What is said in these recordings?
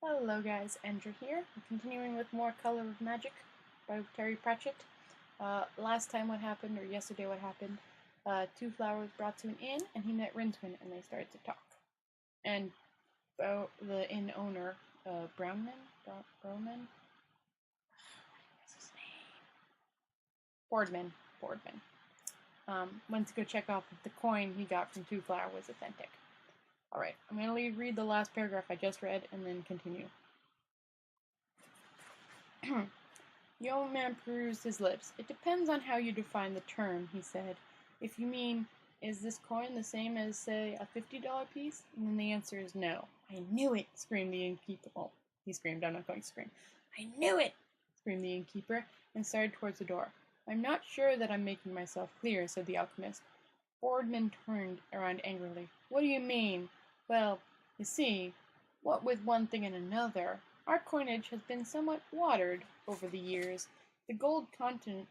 Hello guys, Endragh here. We're continuing with more Color of Magic by Terry Pratchett. Last time what happened, or yesterday what happened, Twoflower was brought to an inn and he met Rincewind and they started to talk. And the inn owner, Brownman? What's his name? Boardman. Went to go check off if the coin he got from Twoflower was authentic. Alright, I'm going to read the last paragraph I just read and then continue. The old man pursed his lips. It depends on how you define the term, he said. If you mean, is this coin the same as, say, a $50 piece? And then the answer is no. I knew it, screamed the innkeeper. Well, he screamed, I'm not going to scream. I knew it, screamed the innkeeper, and started towards the door. I'm not sure that I'm making myself clear, said the alchemist. Boardman turned around angrily. What do you mean? Well, you see, what with one thing and another, our coinage has been somewhat watered over the years. The gold content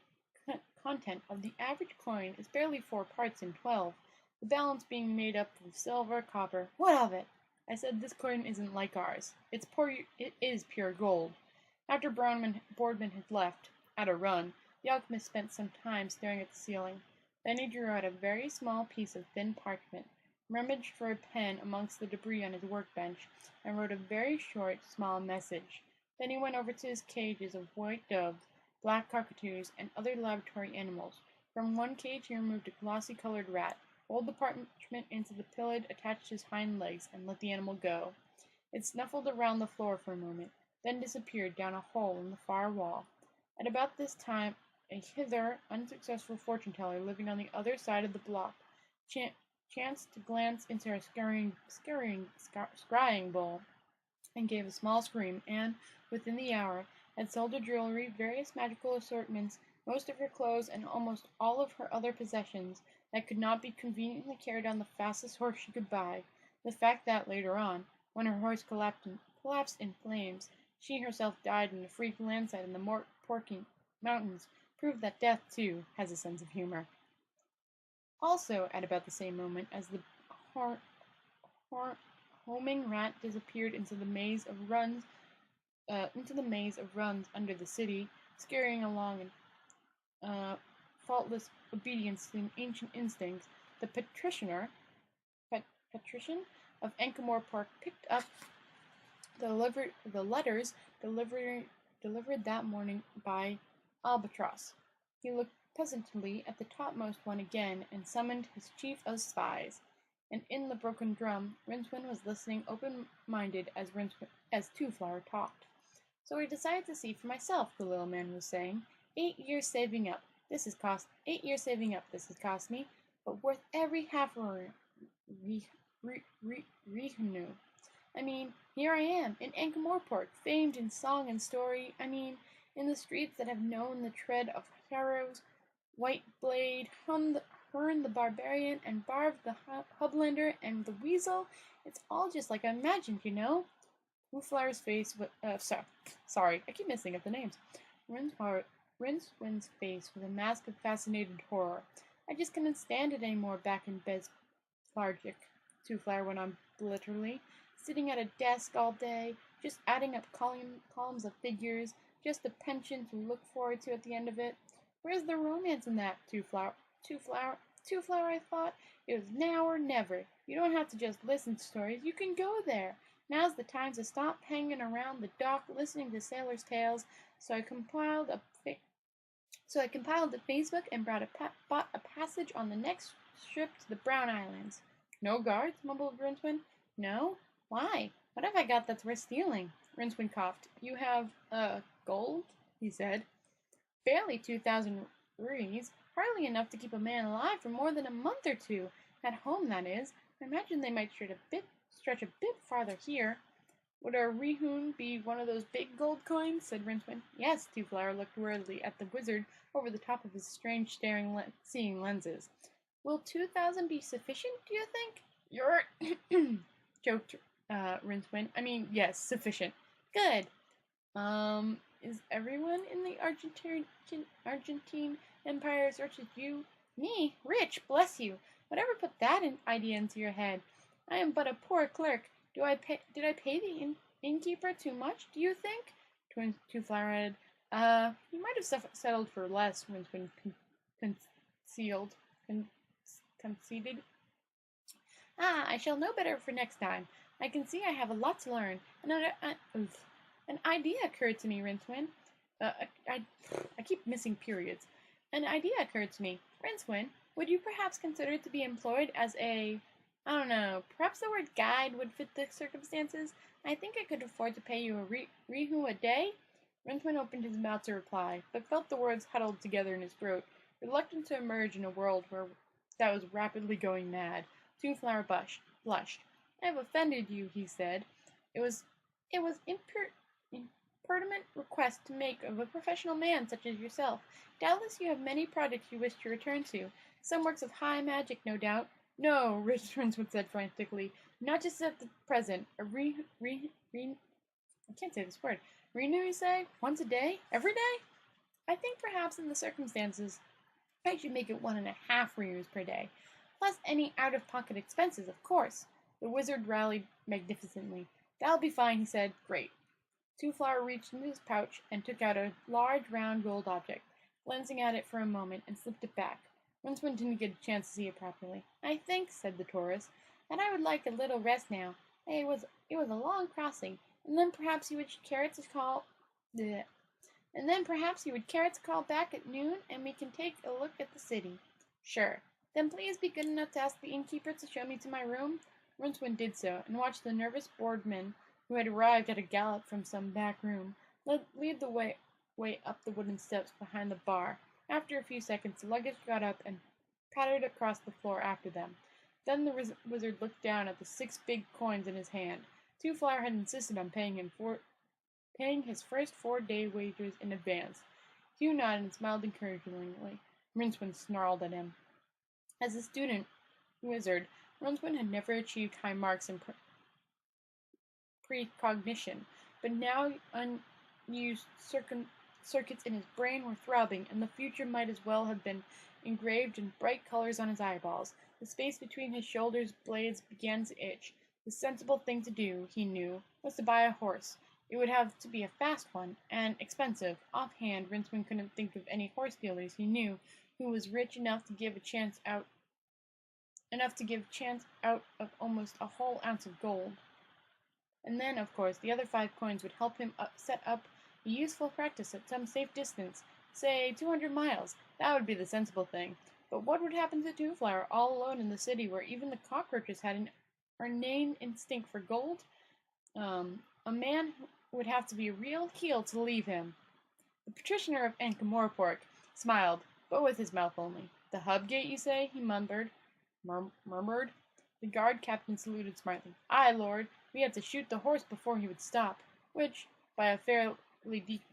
of the average coin is barely 4 parts in 12, the balance being made up of silver, copper. What of it? I said this coin isn't like ours. It is pure gold. After Boardman had left, at a run, the alchemist spent some time staring at the ceiling. Then he drew out a very small piece of thin parchment, rummaged for a pen amongst the debris on his workbench, and wrote a very short, small message. Then he went over to his cages of white doves, black cockatoos, and other laboratory animals. From one cage he removed a glossy-colored rat, rolled the parchment into the pillow attached to his hind legs, and let the animal go. It snuffled around the floor for a moment, then disappeared down a hole in the far wall. At about this time, a hitherto unsuccessful fortune-teller living on the other side of the block chanced to glance into her scrying bowl and gave a small scream, and, within the hour, had sold her jewelry, various magical assortments, most of her clothes, and almost all of her other possessions that could not be conveniently carried on the fastest horse she could buy. The fact that, later on, when her horse collapsed in flames, she herself died in a freak landslide in the Porking Mountains, proved that death, too, has a sense of humor. Also, at about the same moment as the homing rat disappeared into the maze of runs under the city, scurrying along in faultless obedience to an ancient instinct, the patrician of Ankh-Morpork Park picked up the letters delivered that morning by Albatross. He looked pleasantly at the topmost one again and summoned his chief of spies. And in the broken drum, Rincewind was listening open-minded as Twoflower talked. So I decided to see for myself, the little man was saying. 8 years saving up. This has cost me, but worth every half revenue. I mean, here I am, in Ankh-Morpork, famed in song and story. I mean, in the streets that have known the tread of Harrow's White Blade, Hearn the Barbarian, and Barv the Hublander, and the Weasel. It's all just like I imagined, you know? Twoflower's face was, sorry, I keep messing up the names. Rincewind's face was a mask of fascinated horror. I just couldn't stand it anymore back in bed's lethargic, Twoflower went on literally. Sitting at a desk all day, just adding up columns of figures, just a pension to look forward to at the end of it. Where's the romance in that, Twoflower, I thought. It was now or never. You don't have to just listen to stories. You can go there. Now's the time to stop hanging around the dock listening to sailors' tales. So I compiled a Facebook and bought a passage on the next ship to the Brown Islands. No guards? Mumbled Rincewind. No? Why? What have I got that's worth stealing? Rincewind coughed. You have, gold? He said. Barely 2,000 rupees. Hardly enough to keep a man alive for more than a month or two. At home, that is. I imagine they might stretch a bit farther here. Would a rehoon be one of those big gold coins? Said Rincewind. Yes, Twoflower looked worriedly at the wizard over the top of his strange seeing lenses. Will 2,000 be sufficient, do you think? You're joked Rincewind. I mean, yes, sufficient. Good. Is everyone in the Argentine Empire as rich as you? Me? Rich, bless you. Whatever put that idea into your head? I am but a poor clerk. Did I pay the innkeeper too much, do you think? Twoflower added. You might have settled for less, Rincewind conceded. Ah, I shall know better for next time. I can see I have a lot to learn. An idea occurred to me, Rincewind. I keep missing periods. An idea occurred to me. Rincewind, would you perhaps consider to be employed as I don't know, perhaps the word guide would fit the circumstances? I think I could afford to pay you a rihu a day? Rincewind opened his mouth to reply, but felt the words huddled together in his throat, reluctant to emerge in a world that was rapidly going mad. Twoflower blushed. I have offended you, he said. It was impertinent request to make of a professional man such as yourself. Doubtless you have many projects you wish to return to. Some works of high magic, no doubt. No, Rincewind said frantically. Not just at the present. I can't say this word. Renew, you say? Once a day? Every day? I think perhaps in the circumstances I should make it 1.5 renus per day. Plus any out-of-pocket expenses, of course. The wizard rallied magnificently. That'll be fine, he said. Great. Twoflower reached into his pouch and took out a large round gold object, glancing at it for a moment and slipped it back. Rincewind didn't get a chance to see it properly. I think, said the tourist, that I would like a little rest now. It was a long crossing, and then perhaps you would care to call back at noon, and we can take a look at the city. Sure. Then please be good enough to ask the innkeeper to show me to my room. Rincewind did so, and watched the nervous boardman, who had arrived at a gallop from some back room, lead the way up the wooden steps behind the bar. After a few seconds, the luggage got up and pattered across the floor after them. Then the wizard looked down at the 6 big coins in his hand. Twoflower had insisted on paying his first 4-day wages in advance. Hugh nodded and smiled encouragingly. Rincewind snarled at him. As a student wizard, Rincewind had never achieved high marks in precognition, but now unused circuits in his brain were throbbing, and the future might as well have been engraved in bright colors on his eyeballs. The space between his shoulders' blades began to itch. The sensible thing to do, he knew, was to buy a horse. It would have to be a fast one, and expensive. Offhand, Rincewind couldn't think of any horse dealers he knew who was rich enough to give chance out of almost a whole ounce of gold. And then, of course, the other 5 coins would help him set up a useful practice at some safe distance, say 200 miles. That would be the sensible thing. But what would happen to Twoflower all alone in the city where even the cockroaches had an inane instinct for gold? A man would have to be a real heel to leave him. The petitioner of Ankh-Morpork smiled, but with his mouth only. The hub gate, you say? He murmured. The guard captain saluted smartly. Aye, lord. We had to shoot the horse before he would stop, which, by a fairly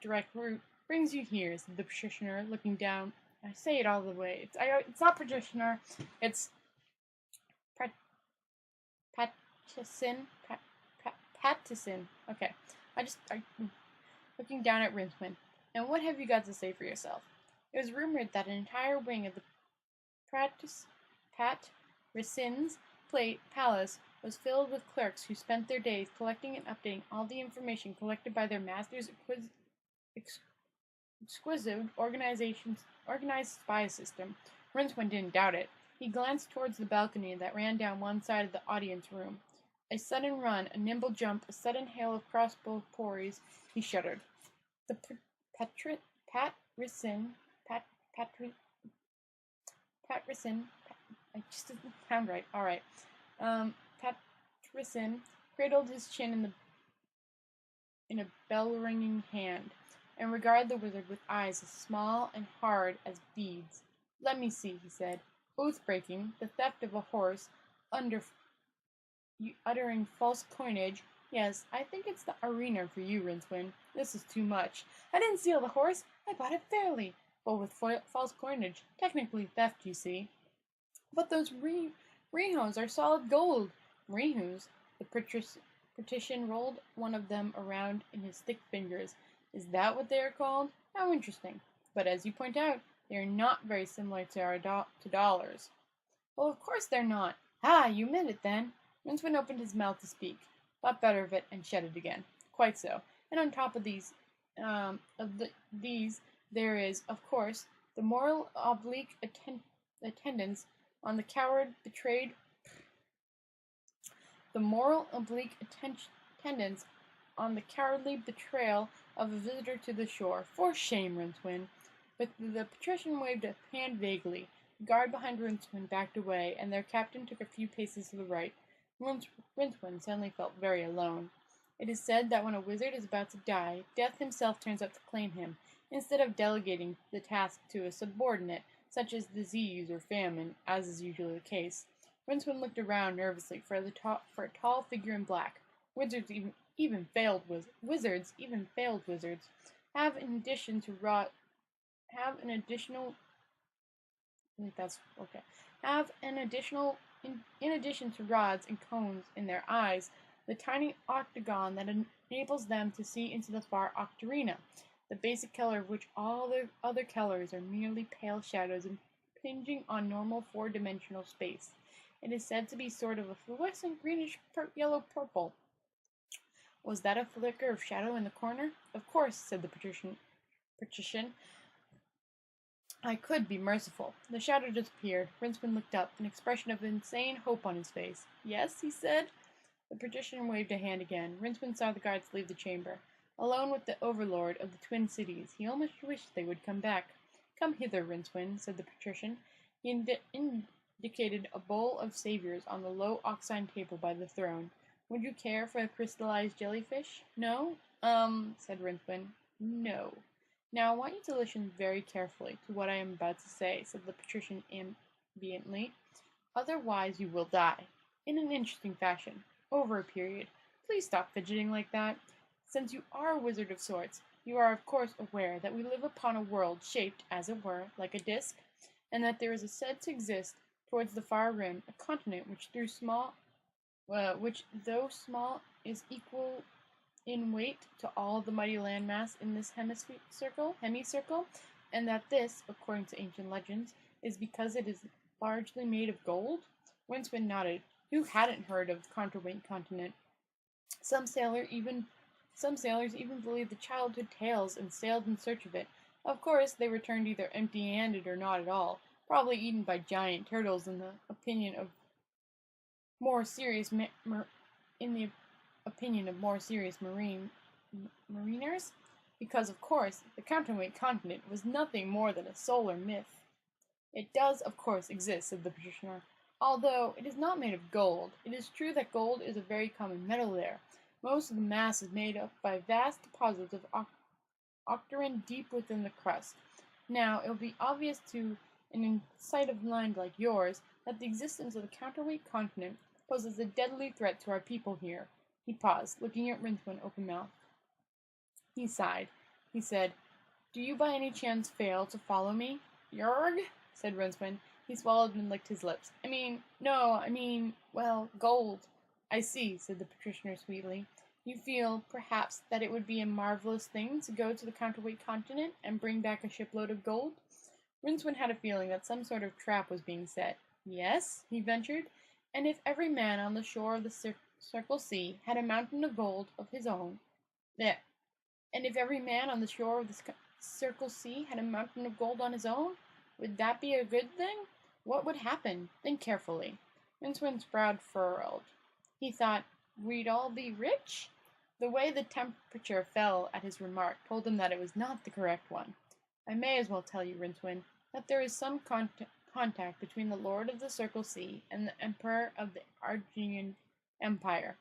direct route, brings you here, said the petitioner, looking down. I say it all the way. It's not petitioner. It's Pattison. Okay. Looking down at Rincewind. And what have you got to say for yourself? It was rumored that an entire wing of the Patricin's palace was filled with clerks who spent their days collecting and updating all the information collected by their master's exquisite organized spy system. Rincewind didn't doubt it. He glanced towards the balcony that ran down one side of the audience room. A sudden run, a nimble jump, a sudden hail of crossbow pories. He shuddered. The Patricin, I just didn't sound right. All right. Patricin cradled his chin in a bell-ringing hand, and regarded the wizard with eyes as small and hard as beads. Let me see, he said. Oath-breaking, the theft of a horse, uttering false coinage. Yes, I think it's the arena for you, Rincewind. This is too much. I didn't steal the horse. I bought it fairly, but with false coinage. Technically theft, you see. But those rehos are solid gold. Rehus? The patrician rolled one of them around in his thick fingers. Is that what they are called? How interesting. But as you point out, they are not very similar to dollars. Well, of course they're not. Ah, you meant it then. Rincewind opened his mouth to speak, thought better of it, and shut it again. quite so. And on top of these, there is, of course, the moral oblique attendance on the coward betrayed. The moral oblique attendance on the cowardly betrayal of a visitor to the shore. For shame, Rincewind. But the patrician waved a hand vaguely. The guard behind Rincewind backed away, and their captain took a few paces to the right. Rincewind suddenly felt very alone. It is said that when a wizard is about to die, Death himself turns up to claim him, instead of delegating the task to a subordinate, such as disease or famine, as is usually the case. Rincewind looked around nervously for a tall figure in black. Wizards, even failed wizards, have in addition to in addition to rods and cones in their eyes, the tiny octagon that enables them to see into the far octarina, the basic color of which all the other colors are merely pale shadows impinging on normal four-dimensional space. It is said to be sort of a fluorescent greenish yellow purple. Was that a flicker of shadow in the corner? Of course, said the patrician. I could be merciful. The shadow disappeared. Rincewind looked up, an expression of insane hope on his face. Yes, he said. The patrician waved a hand again. Rincewind saw the guards leave the chamber. Alone with the overlord of the twin cities, he almost wished they would come back. Come hither, Rincewind, said the patrician. He indicated a bowl of saviors on the low oxine table by the throne. Would you care for a crystallized jellyfish? No? Said Rincewind. No. Now I want you to listen very carefully to what I am about to say, said the patrician ambiently. Otherwise you will die. In an interesting fashion. Over a period. Please stop fidgeting like that. Since you are a wizard of sorts, you are of course aware that we live upon a world shaped, as it were, like a disk, and that there is said to exist, towards the far rim, a continent which, though small, is equal in weight to all the mighty landmass in this semicircle, and that this, according to ancient legends, is because it is largely made of gold? Rincewind nodded. Who hadn't heard of the counterweight continent? Some sailors even believed the childhood tales and sailed in search of it. Of course, they returned either empty-handed or not at all, probably eaten by giant turtles in the opinion of more serious mariners, because of course the counterweight continent was nothing more than a solar myth. It does, of course, exist, said the patrician, although it is not made of gold. It is true that gold is a very common metal there. Most of the mass is made up by vast deposits of octarine deep within the crust. Now, it will be obvious to an insightive mind like yours that the existence of the counterweight continent poses a deadly threat to our people here. He paused, looking at Rincewind open-mouthed. He sighed. He said, Do you by any chance fail to follow me? Yerg, said Rincewind. He swallowed and licked his lips. Well, gold. I see, said the patrician sweetly. You feel, perhaps, that it would be a marvelous thing to go to the counterweight continent and bring back a shipload of gold? Rincewind had a feeling that some sort of trap was being set. Yes, he ventured, and if every man on the shore of the Circle Sea had a mountain of gold of his own, and if every man on the shore of the Circle Sea had a mountain of gold on his own, would that be a good thing? What would happen? Think carefully. Rincewind's brow furrowed. He thought, we'd all be rich? The way the temperature fell at his remark told him that it was not the correct one. I may as well tell you, Rincewind, that there is some contact between the Lord of the Circle Sea and the Emperor of the Argenian Empire.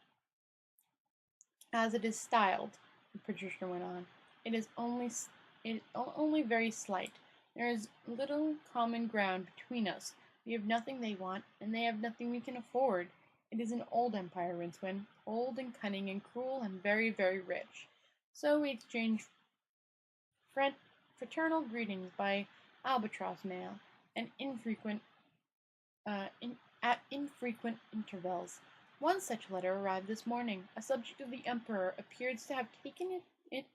As it is styled, the patrician went on, it is only very slight. There is little common ground between us. We have nothing they want, and they have nothing we can afford. It is an old empire, Rincewind, old and cunning and cruel and very, very rich. So we exchange fraternal greetings by albatross mail, and at infrequent intervals. One such letter arrived this morning. A subject of the Emperor appears to have taken it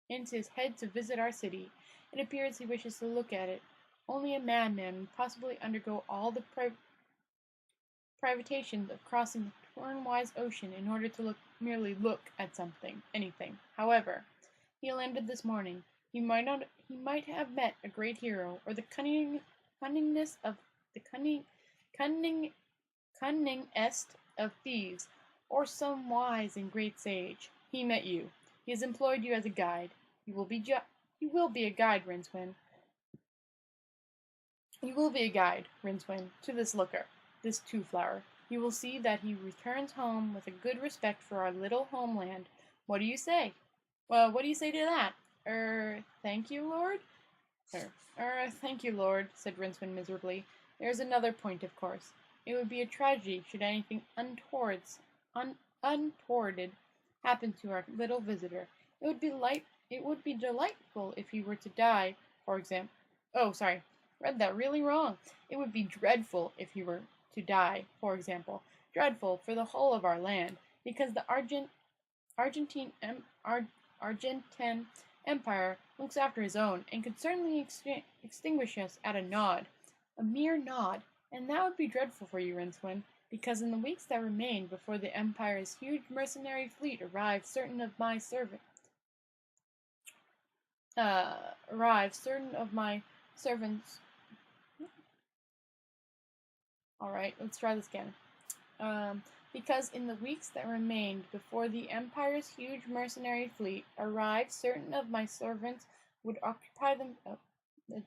into his head to visit our city. It appears he wishes to look at it. Only a madman would possibly undergo all the privations of crossing corn-wise ocean in order to merely look at anything. However, he landed this morning. He might have met a great hero, or the cunningest of thieves, or some wise and great sage. He met you. He has employed you as a guide. You will be a guide, Rincewind. You will be a guide, Rincewind, to this looker, this Twoflower. You will see that he returns home with a good respect for our little homeland. What do you say? Well, what do you say to that? Thank you, Lord? Thank you, Lord, said Rincewind miserably. There is another point, of course. It would be a tragedy should anything untowarded happen to our little visitor. It would be delightful if he were to die, for example. Oh, sorry, read that really wrong. It would be dreadful if he were to die, for example. Dreadful for the whole of our land, because the Argentine Empire looks after his own, and could certainly extinguish us at a nod. A mere nod, and that would be dreadful for you, Rincewind, because in the weeks that remain before the Empire's huge mercenary fleet arrives, certain of my servants. Alright, let's try this again. Because in the weeks that remained before the Empire's huge mercenary fleet arrived, certain of my servants would occupy them. Oh,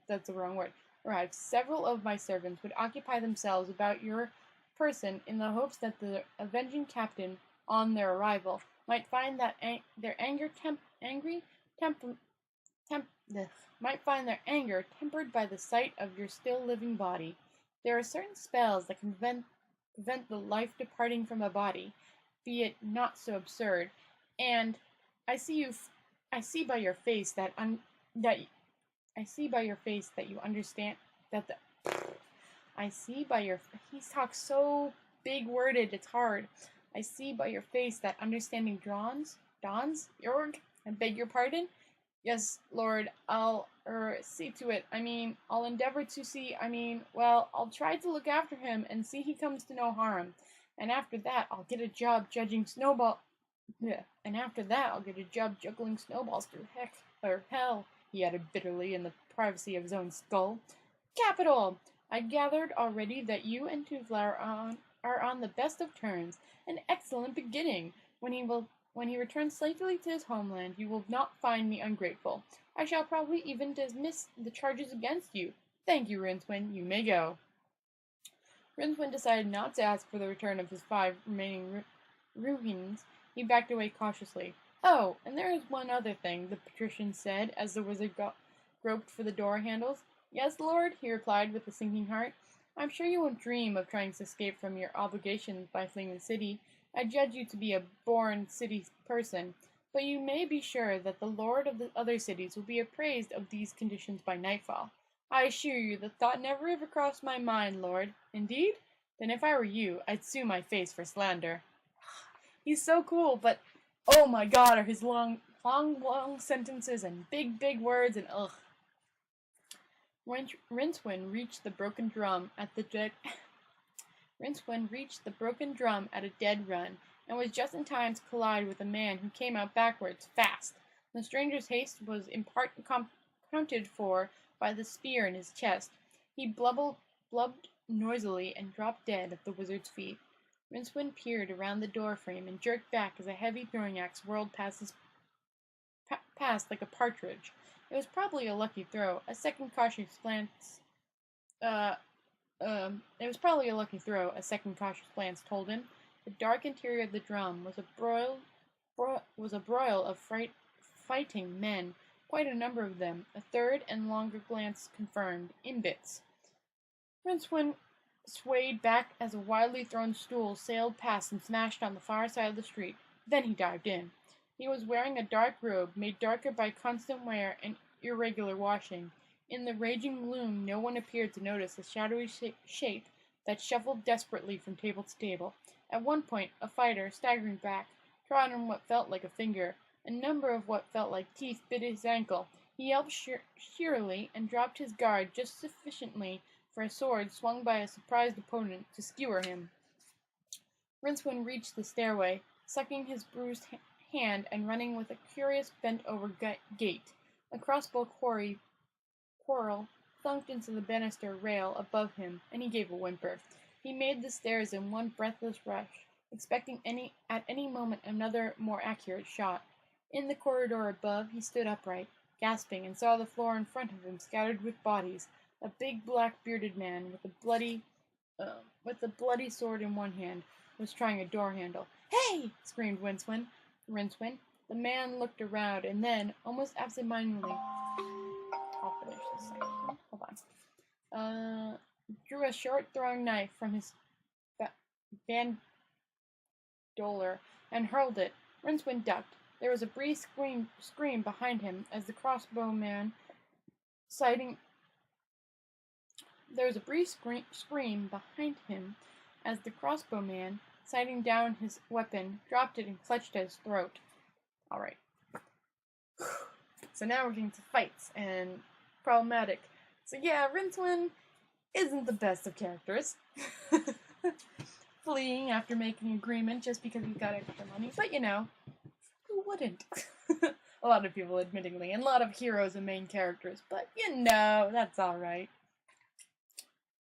that's the wrong word. Arrived. Several of my servants would occupy themselves about your person in the hopes that the avenging captain, on their arrival, might find that their anger tempered by the sight of your still living body. There are certain spells that can prevent the life departing from a body, be it not so absurd, and I see by your face that you understand that the. He talks so big-worded, it's hard. I see by your face that understanding dawns, Jorg, I beg your pardon? Yes, Lord, I'll, see to it. I'll endeavor to see, I'll try to look after him and see he comes to no harm. And after that, I'll get a job juggling snowballs through hell, he added bitterly in the privacy of his own skull. Capital! I gathered already that you and Twoflower are on the best of terms. An excellent beginning. When he returns safely to his homeland, you will not find me ungrateful. I shall probably even dismiss the charges against you. Thank you, Rincewind. You may go. Rincewind decided not to ask for the return of his 5 remaining ruins. He backed away cautiously. Oh, and there is one other thing, the patrician said, as the wizard groped for the door handles. Yes, Lord, he replied with a sinking heart. I'm sure you won't dream of trying to escape from your obligations by fleeing the city. I judge you to be a born city person, but you may be sure that the lord of the other cities will be appraised of these conditions by nightfall. I assure you the thought never ever crossed my mind, Lord. Indeed? Then if I were you, I'd sue my face for slander. He's so cool, but oh my god, are his long sentences and big words and ugh. Rincewind reached the broken drum at a dead run, and was just in time to collide with a man who came out backwards, fast. The stranger's haste was in part accounted for by the spear in his chest. He blubbed noisily and dropped dead at the wizard's feet. Rincewind peered around the door frame and jerked back as a heavy throwing axe whirled past like a partridge. It was probably a lucky throw. A second cautious glance told him. The dark interior of the drum was a broil of fighting men, quite a number of them. A third and longer glance confirmed. Imbits. Rincewind swayed back as a wildly thrown stool sailed past and smashed on the far side of the street. Then he dived in. He was wearing a dark robe, made darker by constant wear and irregular washing. In the raging gloom, no one appeared to notice a shadowy shape that shuffled desperately from table to table. At one point, a fighter, staggering back, trod on what felt like a finger. A number of what felt like teeth bit his ankle. He yelped cheerily and dropped his guard just sufficiently for a sword swung by a surprised opponent to skewer him. Rincewind reached the stairway, sucking his bruised hand and running with a curious bent-over gait. A crossbow quarrel thunked into the banister rail above him, and he gave a whimper. He made the stairs in one breathless rush, expecting at any moment another more accurate shot. In the corridor above he stood upright, gasping, and saw the floor in front of him scattered with bodies. A big black bearded man with a bloody sword in one hand was trying a door handle. "Hey!" screamed Rincewind. The man looked around and then, almost absentmindedly, I'll finish this second. Hold on. Drew a short throwing knife from his bandoler and hurled it. Rincewind ducked. There was a brief scream behind him as the crossbowman, sighting down his weapon, dropped it and clutched at his throat. Alright. So now we're getting to fights and problematic. So yeah, Rincewind isn't the best of characters. Fleeing after making an agreement just because he's got extra money. But you know, who wouldn't? A lot of people, admittingly, and a lot of heroes and main characters. But you know, that's alright.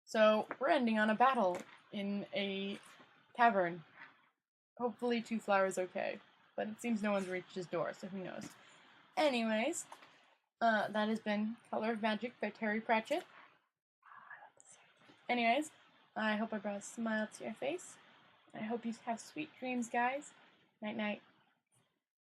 So we're ending on a battle in a tavern. Hopefully Twoflower's okay. But it seems no one's reached his door, so who knows. Anyways, that has been Color of Magic by Terry Pratchett. Anyways, I hope I brought a smile to your face. I hope you have sweet dreams, guys. Night-night.